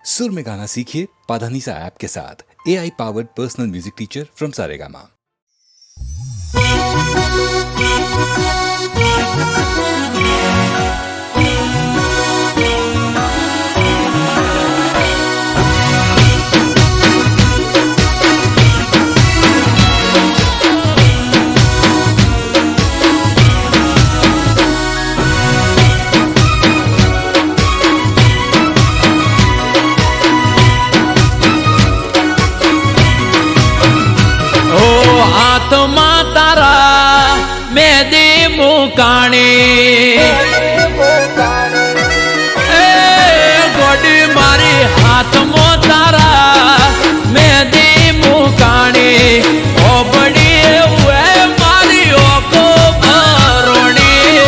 सुर में गाना सीखिए पाधानीसा ऐप के साथ। AI powered personal music teacher from Saregama. આત્મા તારા મેદી મુકાણી એ ગોડી મારી હાથમાં તારા મેદી મુકાણી ઓબડી એવું મારી ઓકો ભરોણી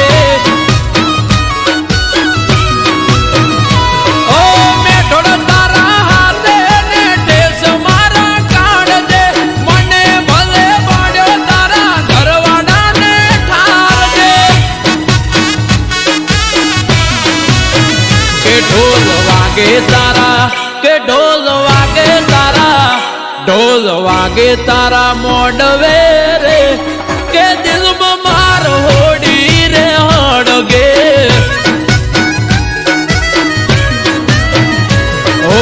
ઓ મેઠોડ તારા હાથે ને ટેસ મારા કાઢજે મને ભલે પાડ્યો તારા ઘરવાળાને ઠારજે કે ઢોલ વાગે તારા કે ઢોલ વાગે તારા ઢોલ વાગે તારા મોડવે રે કે દિલમાં માર હોડી રે હડગે ઓ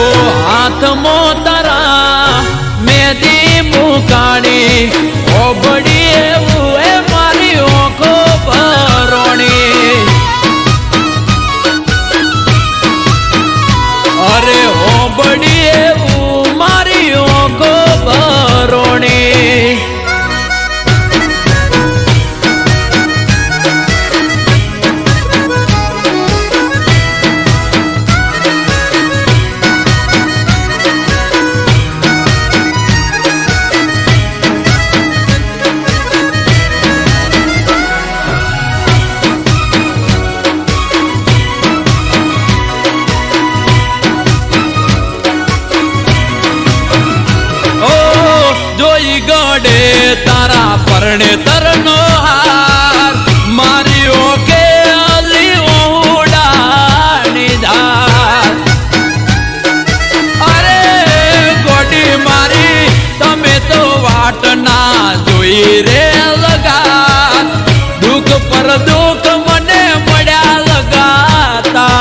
હાથમાં તારા મેદી મુકાણી ઓબડી એવું એ મારી ઓખો ભરોણી અરે ઓબડી એવું મારી ઓખો ભરોણી જોઈ ગડે તારા પરણે તરનો હાર મારી ઓકે અલી ઓડાની ધાર અરે ગોડી મારી તમે તો વાટ ના જોઈ રે લગા દુઃખ પર દુઃખ મને મળ્યા લગાતા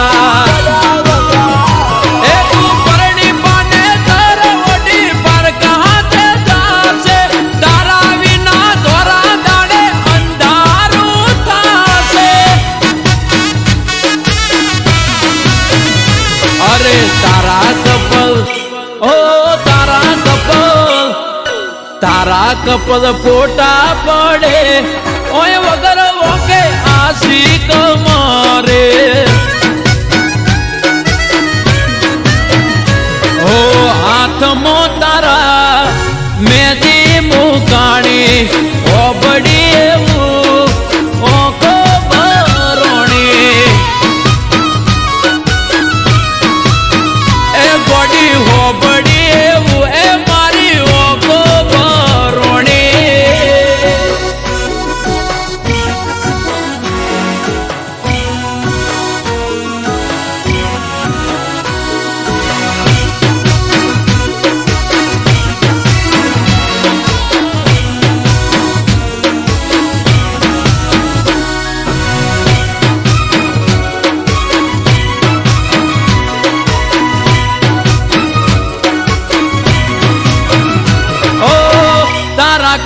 તારા કપલ ફોટા પડે ઓય વગર વોકે આશિક મારે ઓ હાથમાં તારા મેદી મુકાણી ઓબડી એવું ઓખો ભરોણી એ ગોડી હોબડી એવું એ મારી ઓખો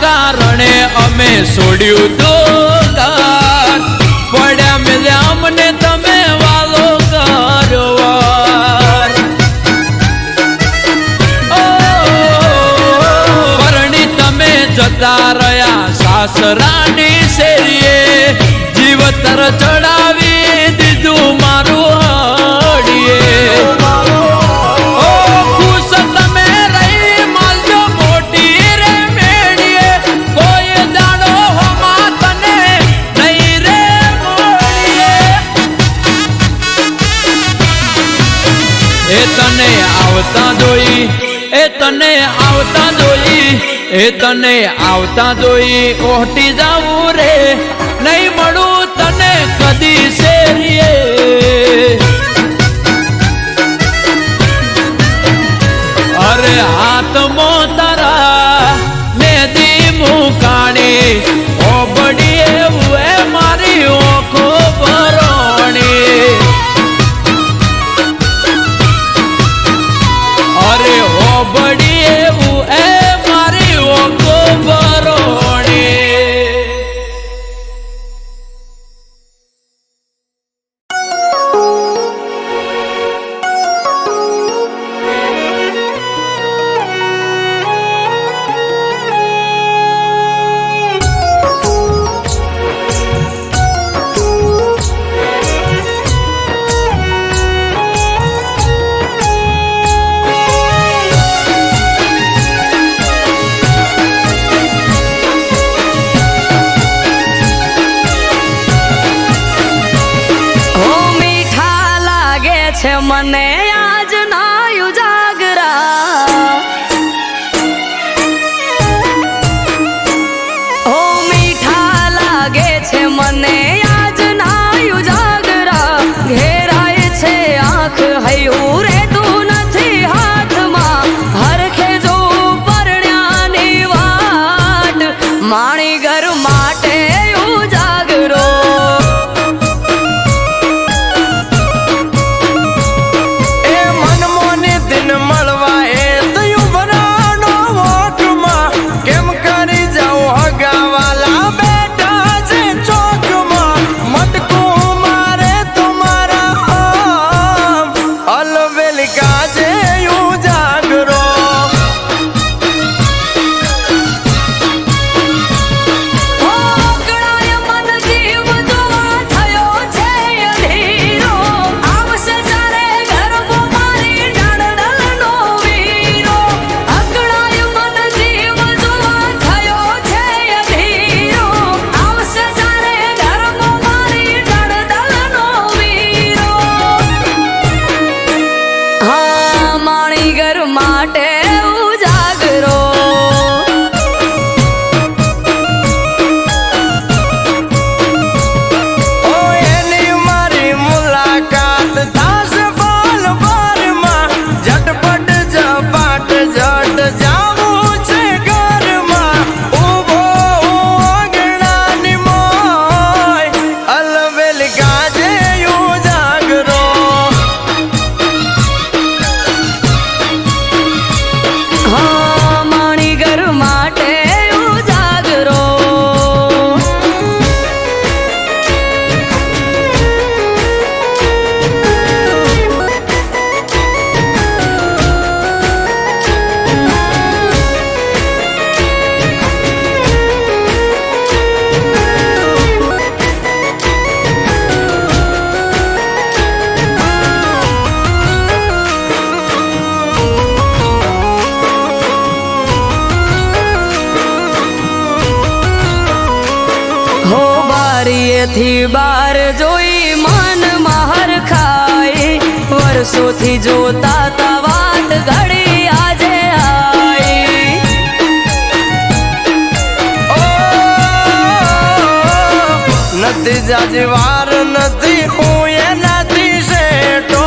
કારણે અમે છોડ્યું તો ઘર પડ્યા મેલ્યા અમને તમે વાલો કરો પરણી તમે જતા રહ્યા સાસરાની શેરીએ જીવતર ચડાવી દીધું મારું હડીએ તને આવતા જોઈ તને આવતા જોઈ ઓહટી જાવું રે નહીં મળું તને કદી શેરીએ હાથમાં તારા મેદી મુકાણી ઓબડી એવું એ મારી ઓખો ભરોણી અરે ઓબડી એવું એ મારી ઓખો ભરોણી મને આજ ના ઉજાગરા ઓ મીઠા લાગે છે મને આજ ના ઉજાગરા ઘેરાય છે આંખ હૈયું રેતું નથી હાથમાં હરખે જો પરણ્યાની વાટ માણી ઘર માટે ઉજાગરો થી બાર જોઈ મન મહર ખાઈ વર્ષોથી જોતા તા વાત ઘડી આજે આઈ નથી જાજવાર નથી હું એનાથી શેઠો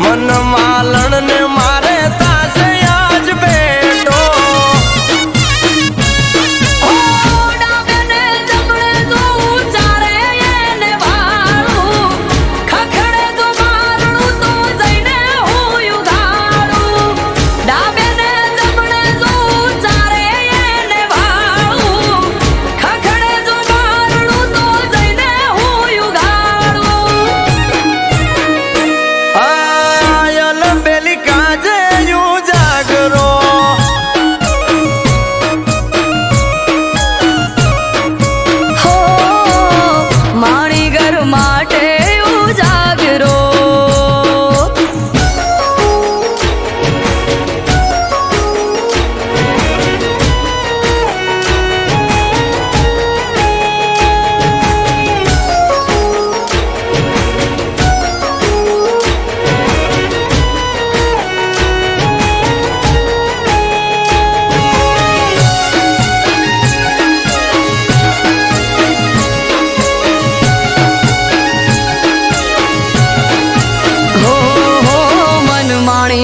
મન માલણ ને મારે તાસે આજ બેઠો ખખડે જો મારણું તો જઈને હું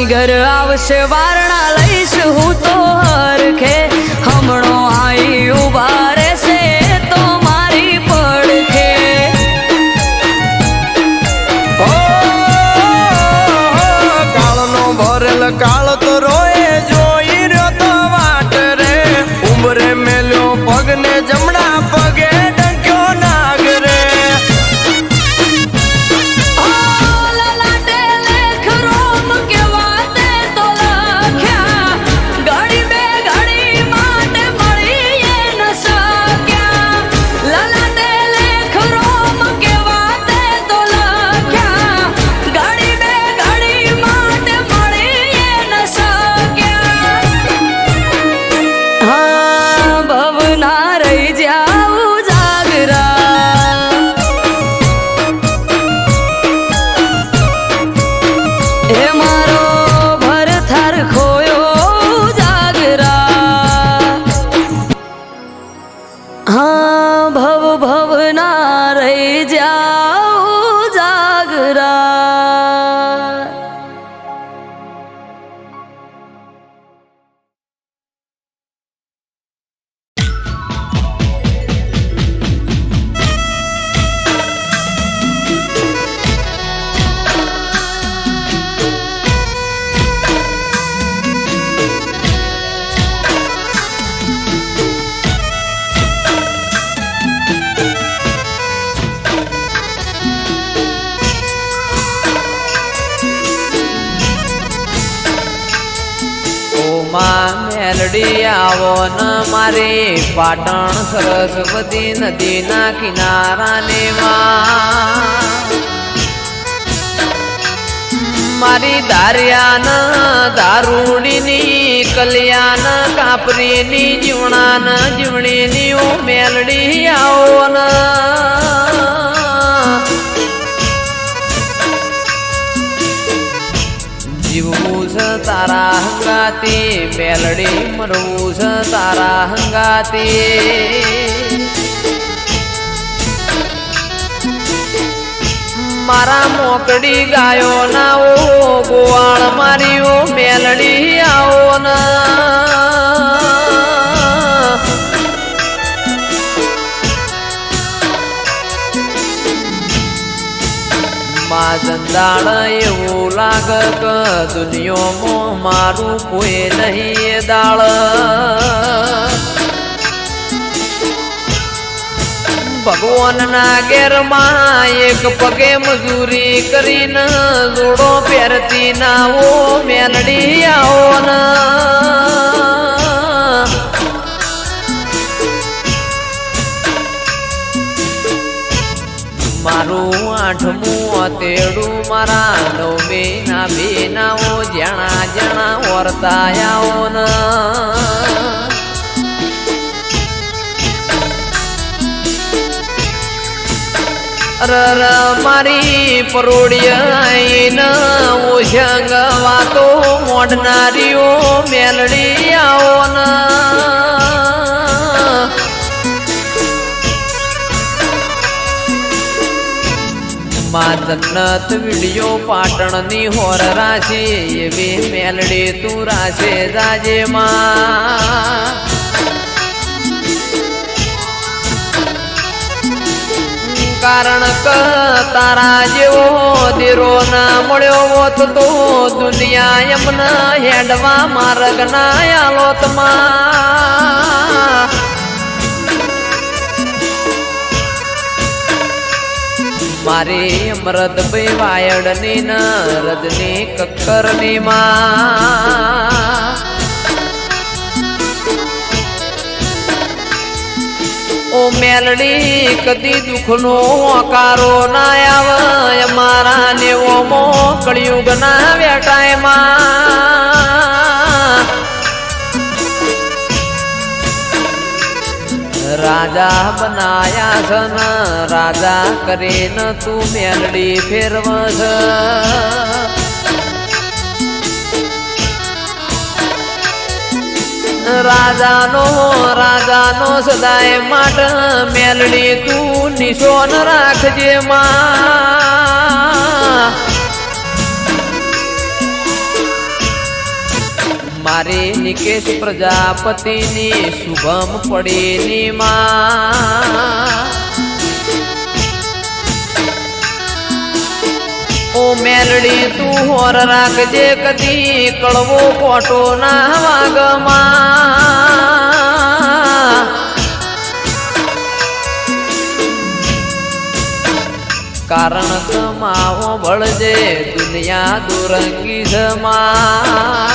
મારી ઘર આવશે વારણા લઈશ હું તો હરખે હમણો આઈ ઉભા રહેશે તો મારી પડખે કાળનો ભરેલ કાળ તો રોએ જોઈ રહ્યો તો વાટ રે ઉંબરે મેલ્યો પગને જમણા પગે ડંક્યો નાગ રે મેલડી આવો ન મારે પાટણ સરસ્વતી નદીના કિનારાને મારી દારિયાન દારૂડીની કલ્યાણ કાપરીની જીવણાન જીવણીની ઓ મેલડી આવો ન જીવવું છે તારા હંગાતી મેલડી મરવું છે તારા હંગાતી મારા મોકડી ગાયો ના ઓ ગોવાળ મારી ઓ મેલડી આવો ના જંદાળ એવું લાગ કે દુનિયામાં મારું કોઈ નહીં દાળ ભગવાનના ઘેરમાં એક પગે મજૂરી કરીને જોડો પહેરતી ના ઓ મેલડી આવો ના મારું આઠમું તેડું મારા નવમી ના બેનાઓ જણા જણા વર્તાયાઓ ન રર મારી પરોડિયા ન ઓશંગ વાતો મોઢનારીઓ મેલડી આવો ના જન્નત વિડિયો પાટણની હોર રાશી એવી મેલડી તું રાશે જાજે માં કારણ કે તારા જેવો દીરો ના મળ્યો હોત તો દુનિયા એમના હેડવા માર્ગ ના આલોતમાં મારી અમરત ભાઈ વાયડની ન રજની કક્કરની માં ઓ મેલડી કદી દુઃખનો આકારો ના આવે અમારા નેવોમો કળિયુગ ના વેટાયમાં રાજા બનાયા છન રાજા કરીને તું મેલડી ફેરવસ રાજાનો સદાય માટ મેલડી તું નિશોન રાખજે માં મારી નિકેશ પ્રજાપતિની શુભમ પડીની માં ઓ મેલડી તું હોર રાખજે કદી કળવો કોટો ના વાગમાં કારણ કમાવો બળજે દુનિયા દુરંગી જમા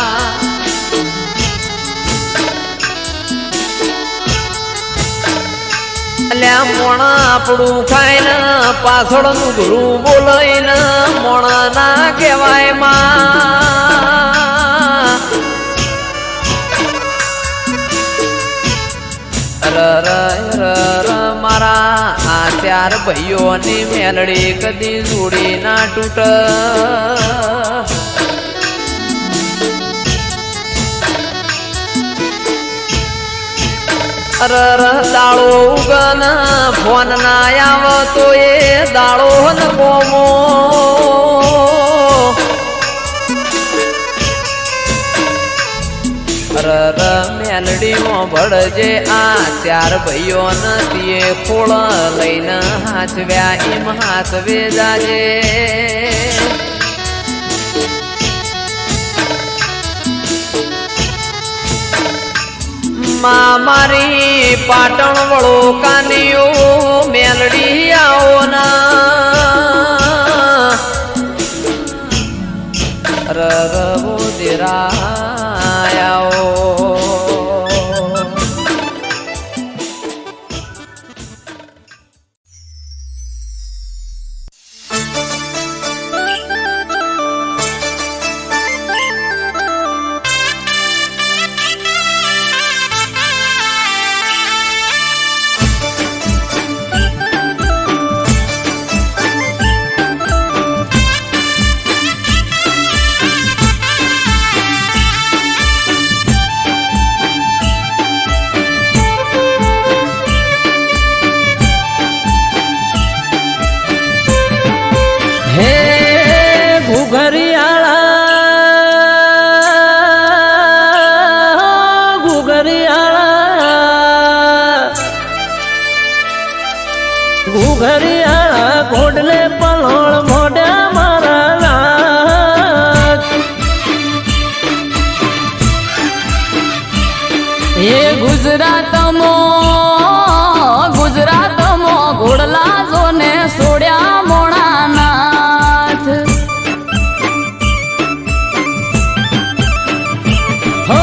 અલ્યા મોણા આપણું ખાઈને પાછળનું ગુરુ બોલાઈને મોણા ના કહેવાય માં મારા આ ચાર ભાઈઓની મેલડી કદી જોડી ના તૂટ દાળો ઉગન ફોન ના આવતો એ દાળો ન કોમો મેલડીમાં ભળજે આ ચાર ભાઈઓ નથી ખોળ લઈને હાચવ્યા એમ હાચવે જાજે મારી પાટણ વળો કાનીઓ મેલડી આવો ના રવો દેરાયો ઘરિયાળા ઘોડલે પલોળ મોઢા મારા એ ગુજરાતમાં ઘોડલા જોને સોડ્યા મોણા નાથ હો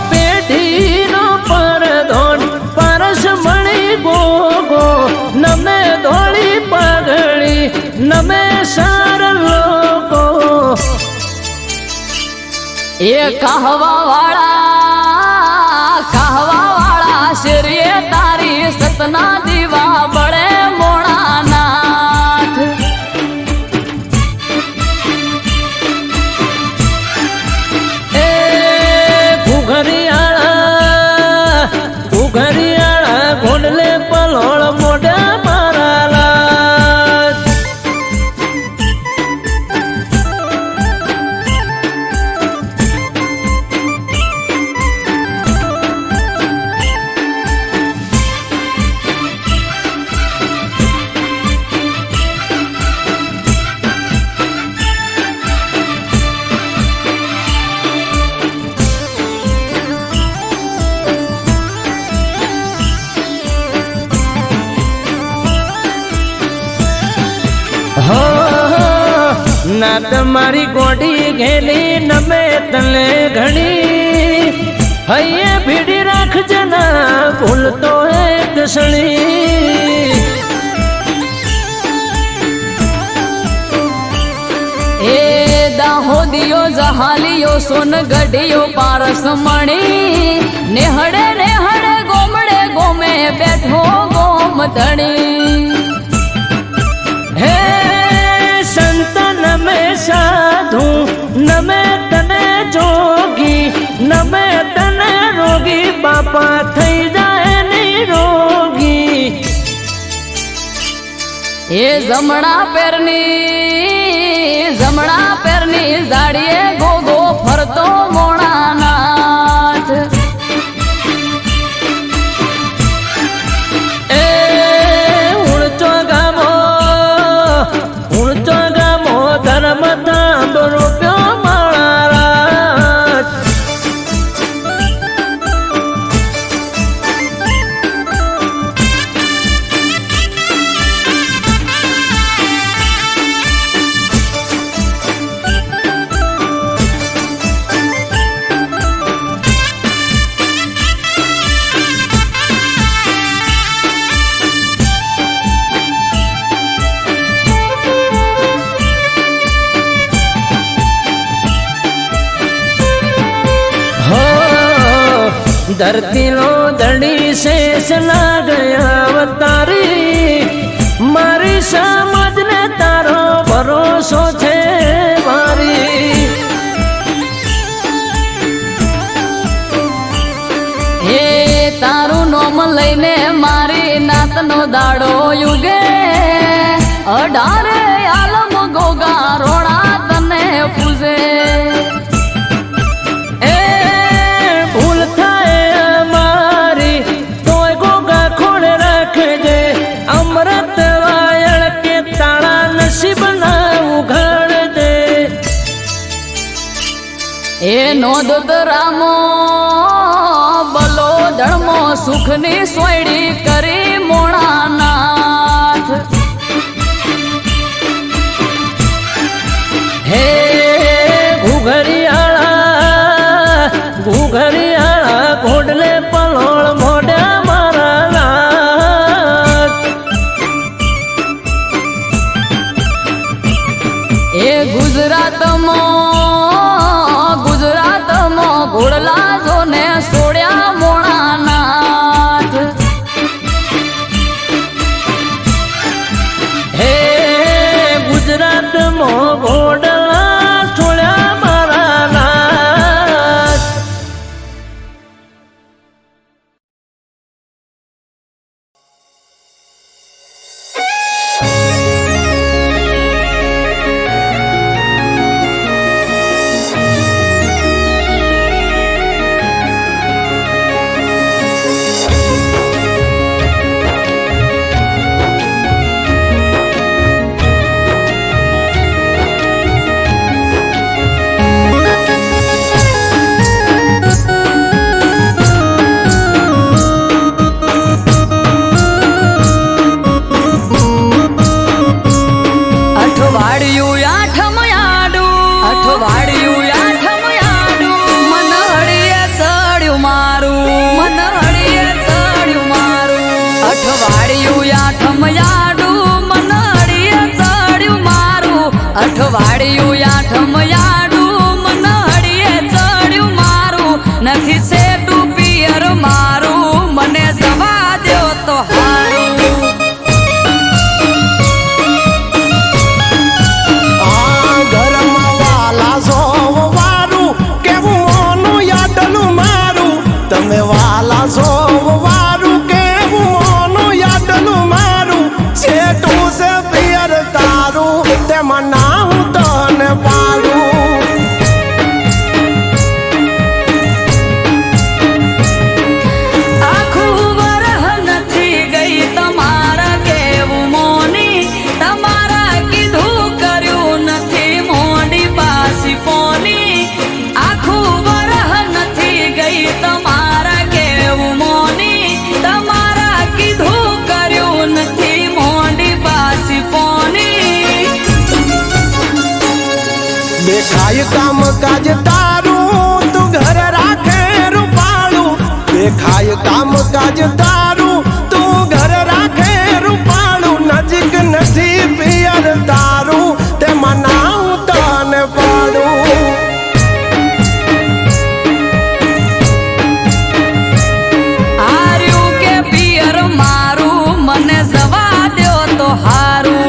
પેઢીનો પરધોન પરસ મણી ગોગો નમે ધોળી પગડી નમે સાર લોકો એ કહવા વાળા શેરીએ તારી સતના દીવા બળે મોણા નાથ એ ઘુઘરિયાળા ઘોડલે પલોળ મોઢા મારા લાજ ના તમારી ગોડી ઘેલી નમે તને ઘણી હૈયે ભીડી રાખજે ના ભૂલતો એક સણી એ દાહોદિયો જહાલિયો સોનગઢિયો પારસ મણી નેહડે ગોમડે ગોમે બેઠો ગોમ ધણી હે સંત નમે સાધુ નમે તને જોગી નમે તને રોગી બાપા થઈ જાય નિરોગી એ જમણા પેરની જાડીએ ગોગો ફરતો મોણા धरती लो धड़ी शेष ना गया अवतारी मारी समझ ने तारो भरोसो छे मारी हे तारू नोम लईने मारी नातनो दाड़ो युगे 18 आलम गोगा रोड़ा तने पूजे ए नोदत रामो बलो धर्मो सुखनी सोयडी करी मोणानाथ हे घुघरियाळा घोडले पलोळ मोढ्या मारा ए गुजरात घोड़ला जोने सोड्या मोणानाथ हे गुजरात मो घोडला छोड्या मारा नाथ અઠવાડિયું આઠમયાડું મન હળીએ ચડ્યું મારું નથી સેટું પિયર મારું મને જવા દ્યો તો હારું ઘરમાં વાલા સોવારું કેવું મોનું યાદનું મારું તમે વાલા સોવારું કેવું મોનું યાદનું મારું સેટું છે પિયર તારું તેમાં ના હું તને પાડું આખું વરહ નથી ગઈ તમારા કેવું મોની તમારા કીધું કર્યું નથી મોડી પાસી ફોની આખું વરહ નથી ગઈ તમારા કેવું મોની તમારા કીધું કર્યું નથી મોડી પાસી ફોની દેખાય કામ કાજ તારું તું ઘર રાખે રૂપાળું દેખાય કામ કાજ તારું તું ઘર રાખે રૂપાળું નજીક નથી પિયર તારું તેમાં ના હું તને પાડું આર્યું કે પિયર મારું મને જવા દ્યો તો હારું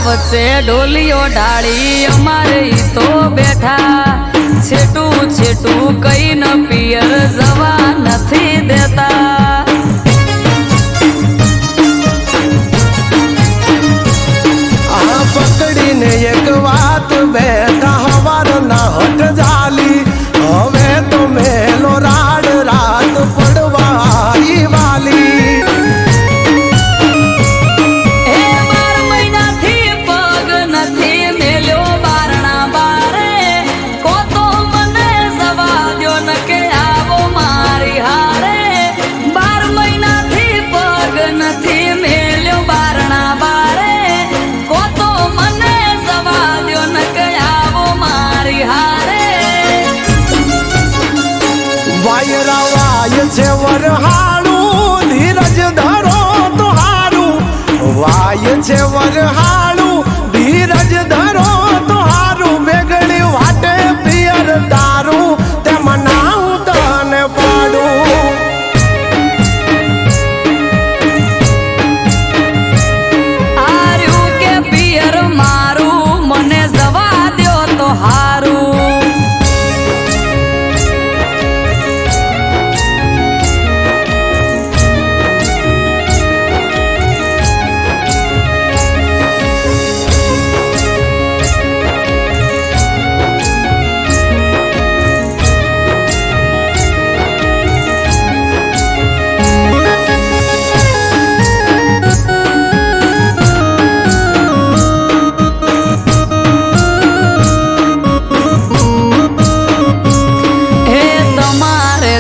વચ્ચે ઢોલીઓ ઢાળી અમારે ઈ તો બેઠા છેટું છેટું કઈ ન પિયર જવા નથી દેતા આ પકડીને એક વાત બેઠા હવાર ના હટ જાલી હવે તો મેલો રાડ રાત પડવા વાલી એ 12 મહિનાથી પગ નથી મેલ્યો બાર વરહાળું ધીરજ ધરો તો હારું વાય છે વરહાળું ધીરજ ધરો તો હારું વેગળી વાટે પિયર તારું તેમાં નામ તને પાડું આર્યું કે પિયર મારું મને જવા દ્યો તો હારું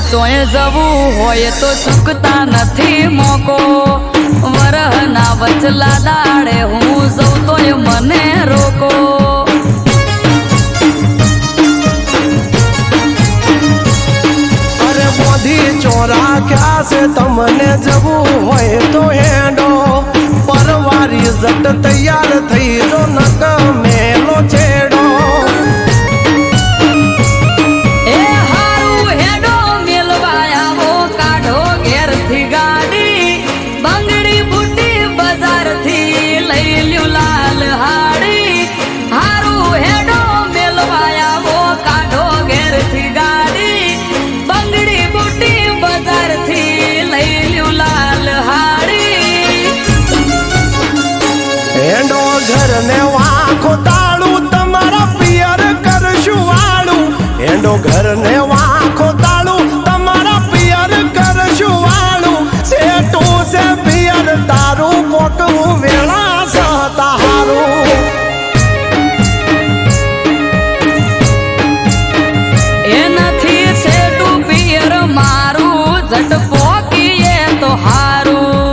તોય જવું હોય તો ચૂકતા નથી મોકો વરહના વચલા દાડે હું જઉં તોય મને રોકો અરે મોદી ચોરા ક્યાં છે તમને જવું હોય તો હેડો પરવારી જટ તૈયાર થઈ જો નક મેલો છેડો ઘરને વાંખો તાળું તમારા પિયર કરશું વાળું એનો ઘરને વાંખો તાળું તમારા પિયર કરશું વાળું સેટું છે પિયર તારું પોકવું વેળા સહતા હારું એ નથી સેટું પિયર મારું જટ પોકીએ તો હારું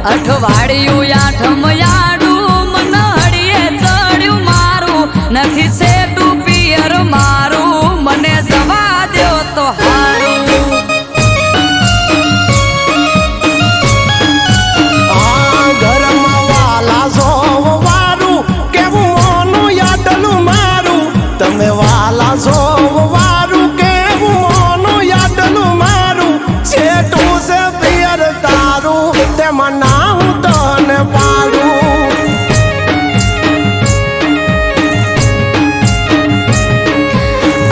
અઠવાડિયું આઠમ યાડું મન હડીએ ચડ્યું મારું નથી સેટું પિયર મારું મને જવા દ્યો તો હારું ઘરમાં વાલા જોવ વારું કેવું મોનું યાદલું મારું તમે વાલા જોવ વારું કેવું મોનું યાદલું મારું સેટું છે પિયર તારું તેમાં ના હું તને પાડું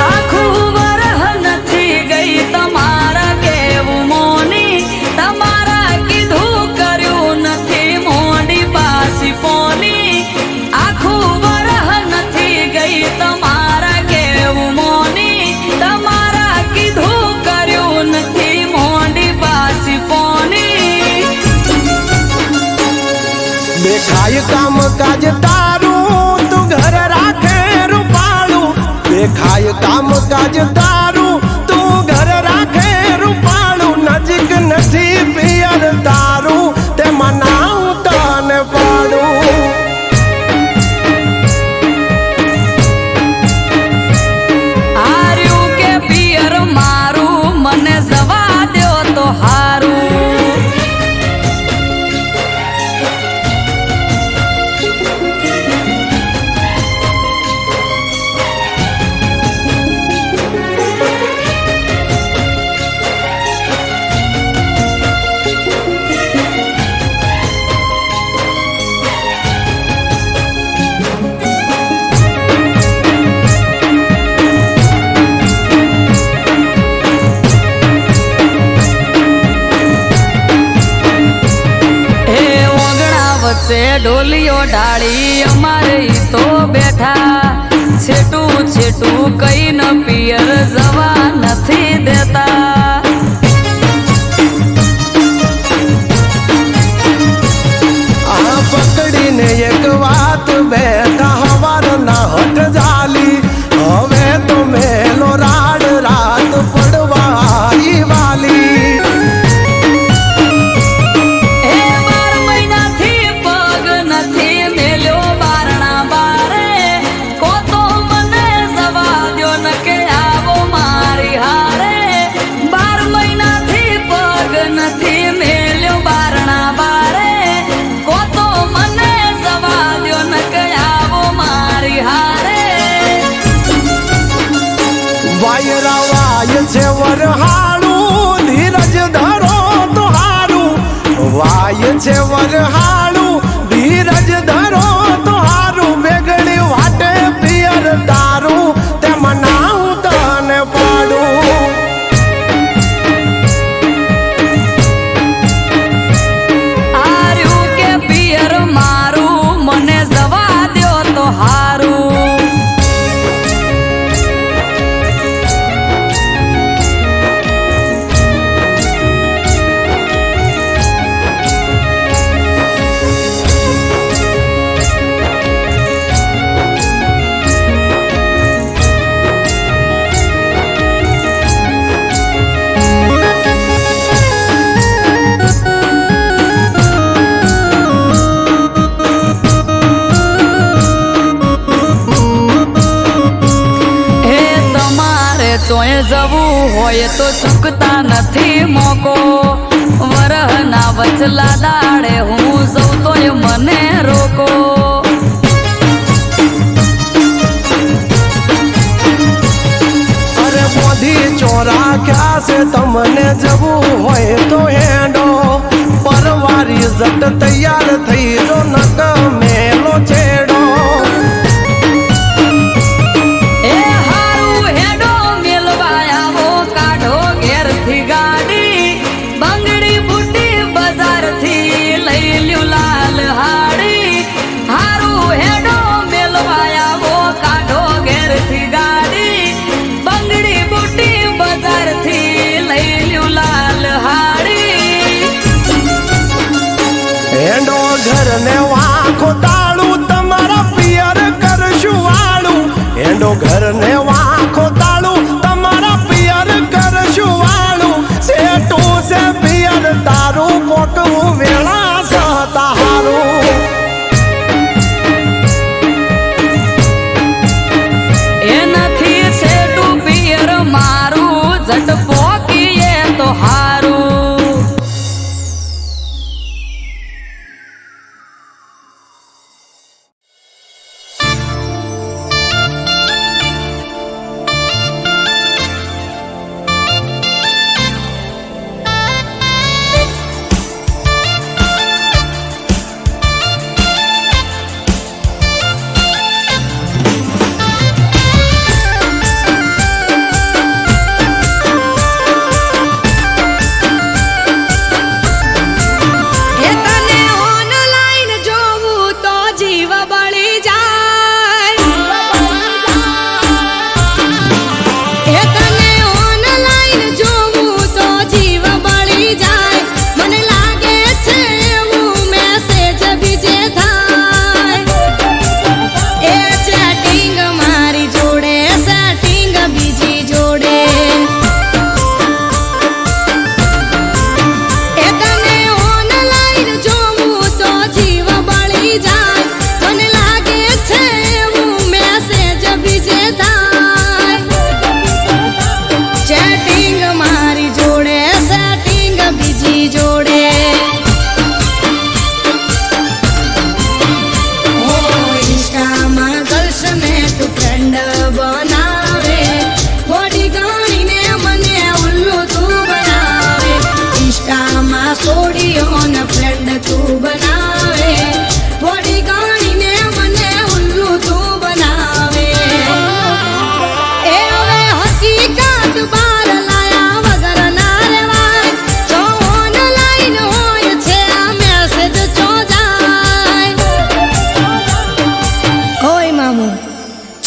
આખું વરહ નથી ગઈ તમારા કેવું મોની તમારા કીધું કર્યું નથી મોડી પાછી ફોની આખું વરહ નથી ગઈ તમારા કેવું મોની તમારા કીધું કર્યું નથી મોડી પાછી ફોની દેખાય કામ કાજ તારું તું ઘર રાખે રૂપાળું દેખાય કામ કાજ તારું તું ઘર રાખે રૂપાળું નજીક નથી પિયર તારું તેમાં ના હું તને પાડું આર્યું કે પિયર મારું મને જવા દ્યો તો હારું ઢોલિયો ઢાળી અમારે ઈ તો બેઠા છેટું છેટું કઈ ન પિયર જવા નથી દેતા આ પકડીને એક વાત બેઠા હવાર ના હટ જાલી હવે તો મેલો રાડ રાત પડવા વાલી છે વરહાળું ધીરજ ધરો તો હારું વાય છે વરહાળું ધીરજ ધરો તો હારું વેગળી વાટે પિયર તારું તે મનાવું તને પાડું આર્યું કે પિયર મારું મને જવા દ્યો તો હારું તોય જવું હોય તો ચૂકતા નથી મોકો વરહના વચલા દાડે હું જઉં તોય મને રોકો અરે મોદી ચોરા ક્યાં છે તમને જવું હોય તો હેડો પરવારી જટ તૈયાર થઈ જો નક મેલો છેડો ઘરને વાંખો તાળું તમારા પિયર કરશું વાળું એનો ઘરને વાંખો તાળું તમારા પિયર કરશું વાળું સેટું છે પિયર તારું પોકવું વેળા સહતા હારું એ નથી સેટું પિયર મારું જટ પોકીએ તો હારું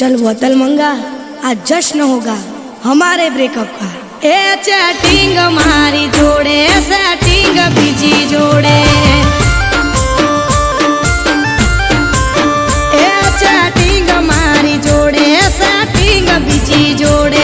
चल बोतल मंगा, आज जश्न होगा हमारे ब्रेकअप का। ए चैटिंग मारी जोड़े, सेटिंग बीजी जोड़े, ए चैटिंग मारी जोड़े, सेटिंग बीजी जोड़े।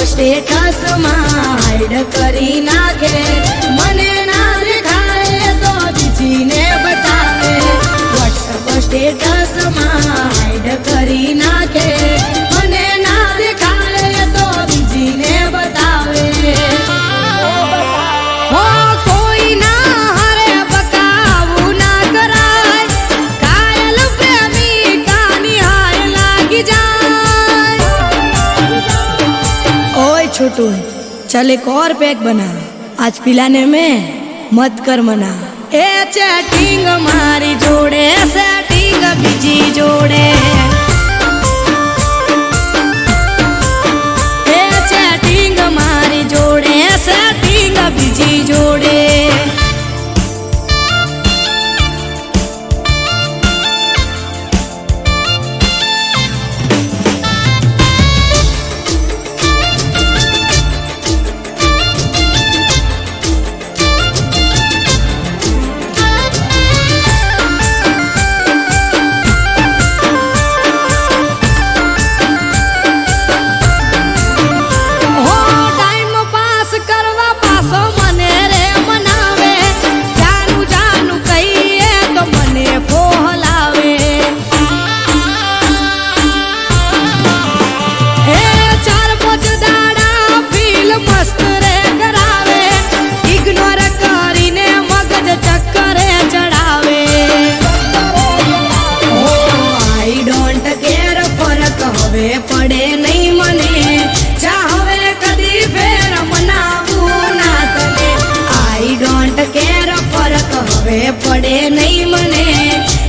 स्टेटस हाइड करी नाखे, मने ना दिखाए तो बीजी ने बतावे। व्हाट्सएप स्टेटस हाइड करी नाखे, मने ना दिखाए तो बीजी ने बतावे। हो कोई ना हरे बकाऊ ना कराए, कायल प्रेमी का निहाय लागी जाए। ओए छोटू, चल एक और पैक बना, आज पिलाने में मत कर मना। ए चैटिंग मारी जोड़े, सेटिंग बीजी जोड़े, ए चैटिंग मारी जोड़े, सेटिंग बीजी जोड़े। પડે નહીં મને ચાહવે કદી ફેર મનાવું ના તને। આઈ ડોન્ટ કેર ફરક હવે પડે નહીં મને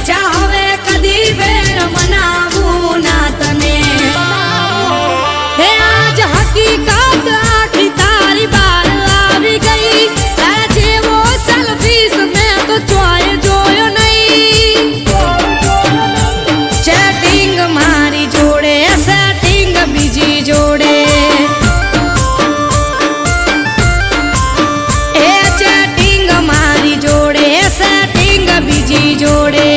ચાહવે કદી ફેર મનાવું ના તને। હે આજ હકીકત આખી તારી બાર આવી ગઈ, તારા જેવો સેલ્ફીસ મેં તો ચોય જોયો નહીં। ચેટિંગ મારી જોડે, સેટિંગ બીજી જોડે, એ ચેટિંગ મારી જોડે, સેટિંગ બીજી જોડે।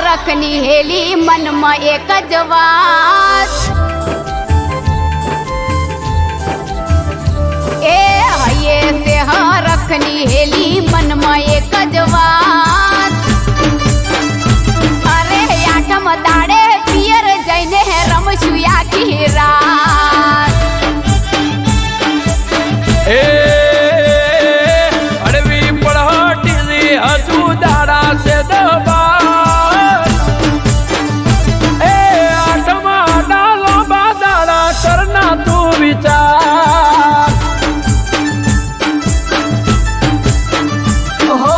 रखनी हेली मन में एक जवात, ए हये से रखनी हेली मन में एक जवात। अरे आठम दाड़े पियर जैने है रमसुया की रात। अड़वी पढ़ाटी हजू दाड़ा से दबा, करना तू विचार। हो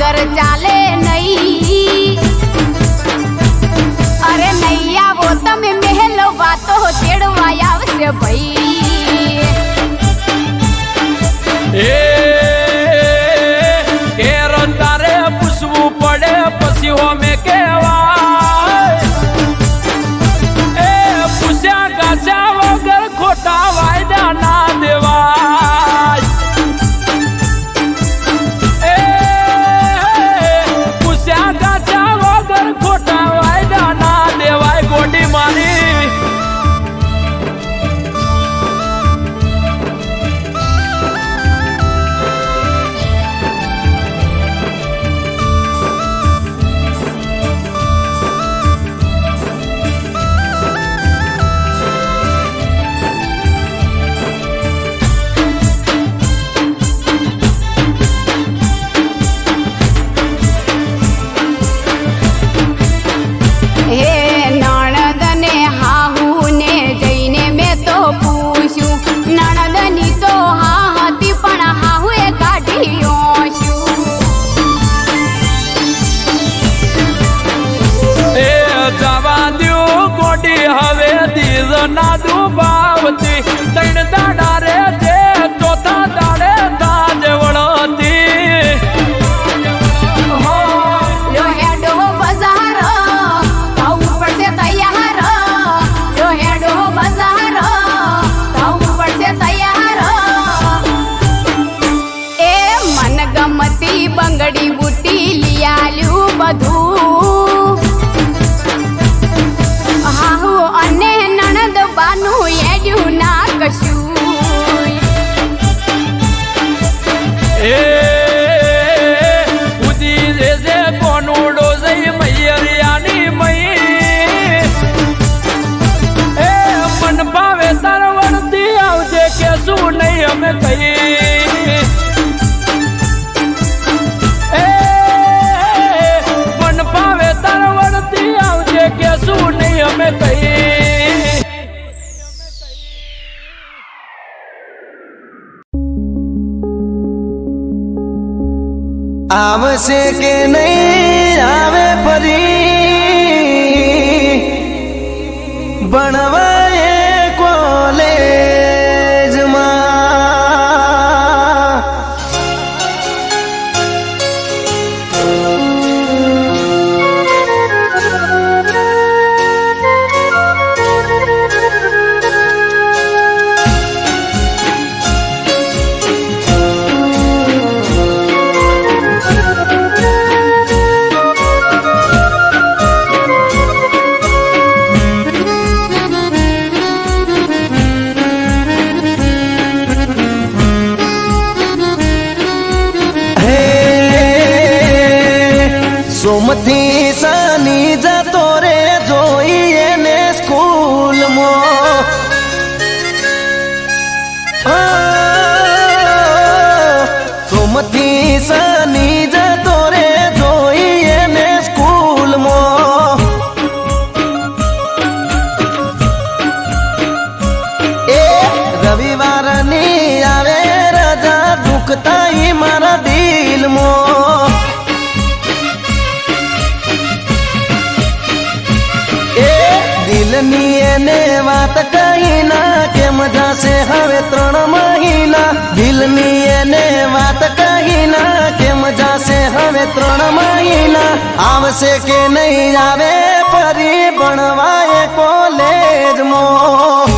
વગર ચાલે નહીં. અરે નહીં આવો તમે મહેલ વાતો તેડવા આવશે ભાઈ. કેર તારે પૂછવું પડે પછી અમે કેવાય. પૂછ્યા ગાછા વગર ખોટા વાયદા ના દેવાય. પૂછ્યા ગાછા વગર ખોટા વાયદા ના દેવાય. ગોડી મારી ના દુભાવતી ત્રણ દાડા રે જે ચોથા દાડે તાજ વળતી. લો હેડો બજાર થવું પડશે તૈયાર. લો હેડો બજાર થવું પડશે તૈયાર. એ મન ગમતી બંગડી બુટી લિયાલ્યું બધું. હાહુ અને નણંદ બાનું એડ્યું ના કશું. ઉદી જે કોનુડો જઈ મૈયરિયાની મઈ. મન ભાવે તાર વળતી આવજે કે શું નહીં અમે કઈ. મન ભાવે તાર વળતી આવજે કે શું નહીં અમે કઈ. આવશે કે નહીં આવે ફરી ભણવાએ કોલેજમાં. સોમથી શનિ જતો રે જોઈએ ને સ્કૂલમાં. સોમથી શનિ જતો રે જોઈએ ને સ્કૂલમાં. એ રવિવારની આવે રજા દુખતા મારા દિલમાં. દિલની એને વાત કહી ના કેમ જાશે હવે 3 મહિના. દિલની એને વાત કહી ના કેમ જાશે હવે 3 મહિના. આવશે કે નહીં આવે ફરી ભણવાએ કોલેજમાં.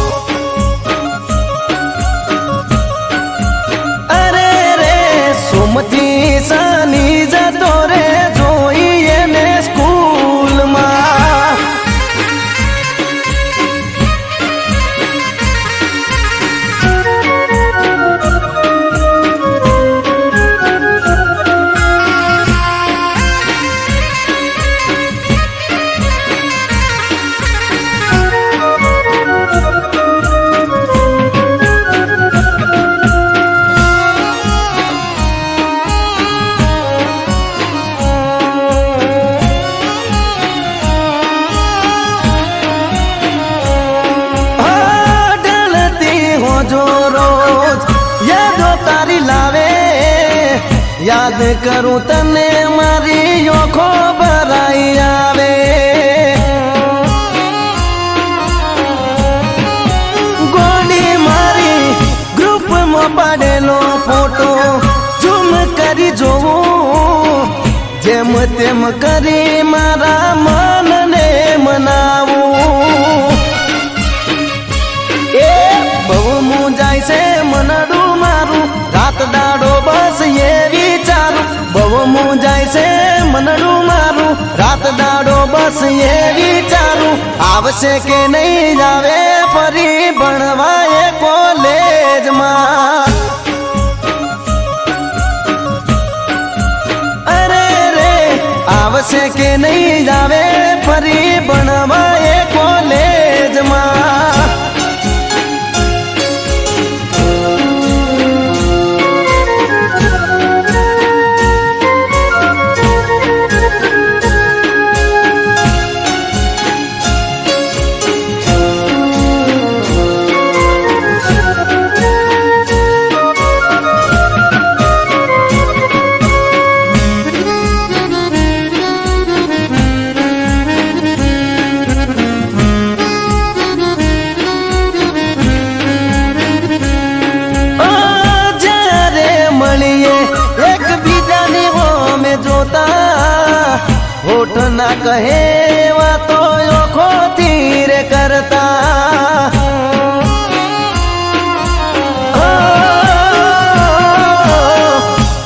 અરે રે સોમથી શનિ જતો રે જોઈએ ને સ્કૂલમાં. યાદ કરું તને મારી ઓખો ભરાઈ આવે ગોડી મારી ગ્રુપમાં પાડેલો ફોટો ઝૂમ કરી જોવું જેમ તેમ કરી મારા મનને મનાવું એ બહુ મુંજાય છે મનડું મારું રાત દાડો બસ એ વિચારું બહુ મુંજાય છે મનડું મારું રાત દાડો બસ એ વિચારું આવશે કે નહીં આવે ફરી ભણવા એ કોલેજમાં આવશે કે નહીં આવે ફરી ભણવા એ કોલેજમાં હોઠ ના કહે વાતો ઓખો તીરે કરતા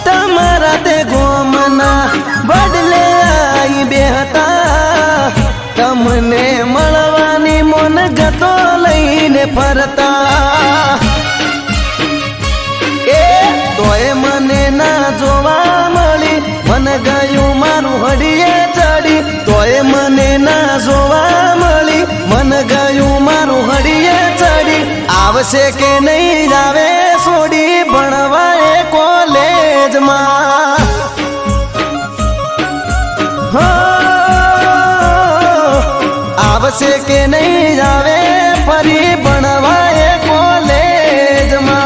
તમારા તે ગોમના બદલે આઈ બેહતા તમને મળવાની મન ગતો લઈને ફરતા એ તોય મને ના જોવા મળી મન ગયું મારું હડીએ ચડી તોય મને ના જોવા મળી મન ગયું મારું હડીએ ચડી આવશે કે નહીં આવે છોડી ભણવા એ કોલેજમાં આવશે કે નહીં આવે ફરી ભણવા એ કોલેજમાં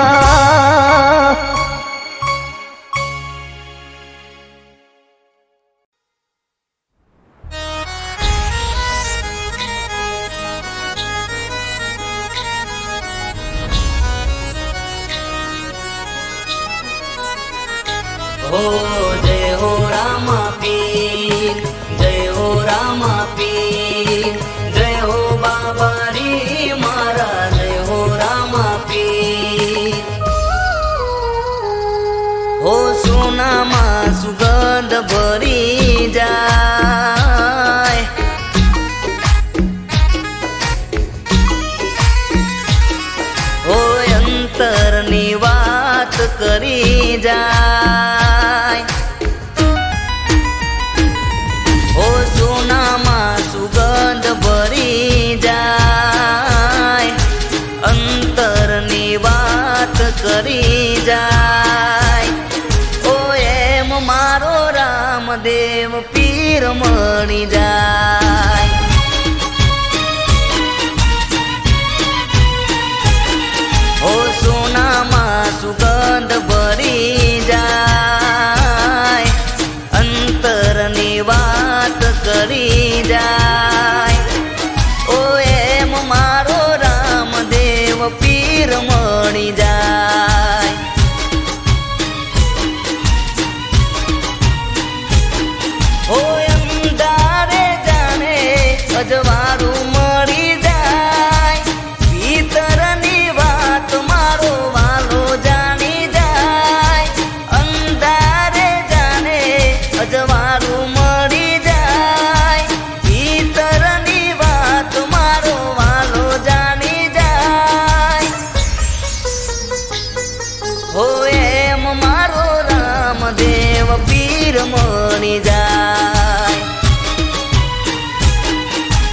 हो जय हो रामा पीर जय हो रामा पीर जय हो बाबा री मारा जय हो रामा पीर हो सोना मा सुगंध भरी जाय हो अंतर नी वात करी जाय हो सोनाમાં સુગંધ ભરી જાય અંતરની વાત કરી જાય ઓ એમ મારો રામદેવ પીર મળી જાય हो सोनामा सुगंध भरी जाय अंतरनी वात करी जाय ओ एम मारो रामदेव पीर मળી जाय हो अंधारे जाने अजवाळું મળી જાય ભીતરની मारो वालो जानी जाय अंधारे जाने अजवाळું मળી जाय भीतरनी वात मारो वालो जानी जाय हो एम मारो रामदेव पीर मળી जाय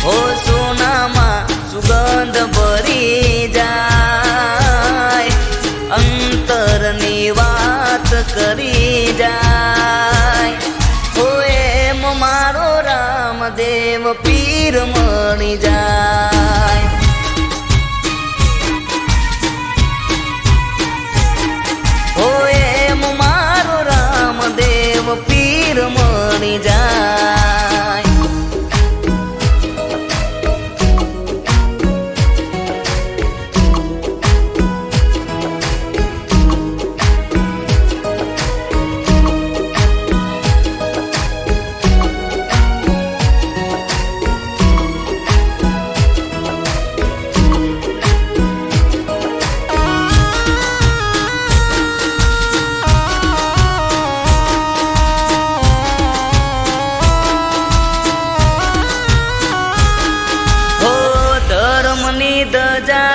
हो सोनामा सुगंध भरी जाय अंतरनी वात करी जाय हो एम मारो रामदेव पीर मળી जाय हो एम मारो रामदेव મળી જાય.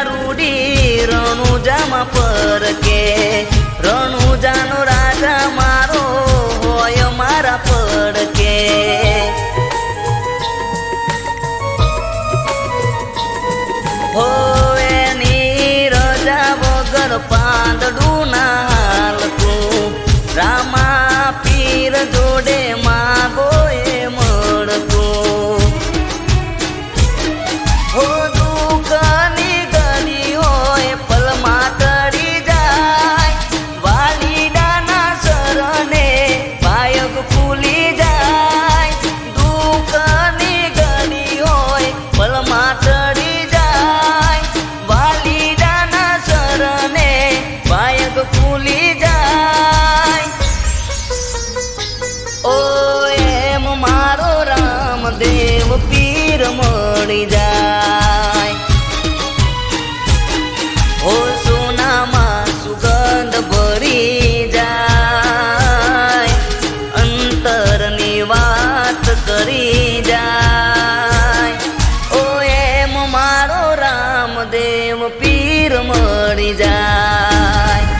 રૂડી રણુજામાં પરકે રણુજાનો રાજા મારો હોય મારા પડકે. હો એની રજા વગર પાંદડું ના હાલતું રામા પીર જોડે માગો એ મળતું. હો દુકાની ગલી હોય પલમાં તળી જાય વાલીડાના શરણે પાયગ ફૂલી જાય. દુકાની ગલી હોય પલમાં તળી જાય વાલીડાના શરણે પાયગ ફૂલી જાય. ઓ એમ મારો રામદેવ પીર મળી જાય. ઓ સોનામાં સુગંધ ભરી જાય અંતરની વાત કરી જાય. ઓ એમ મારો રામદેવ પીર મળી જાય.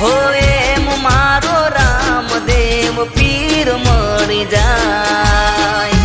હો એમ મારો રામદેવ પીર મળી જાય.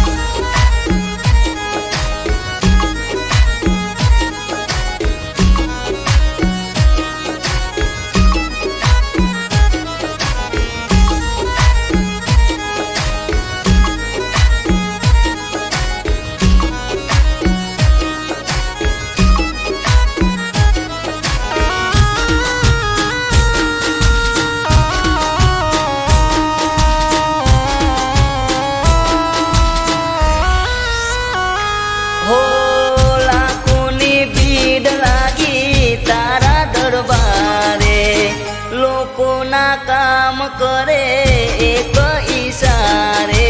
હો લાખોની ભીડ લાગી તારા દરબારે લોકોના કામ કરે એક ઈશારે.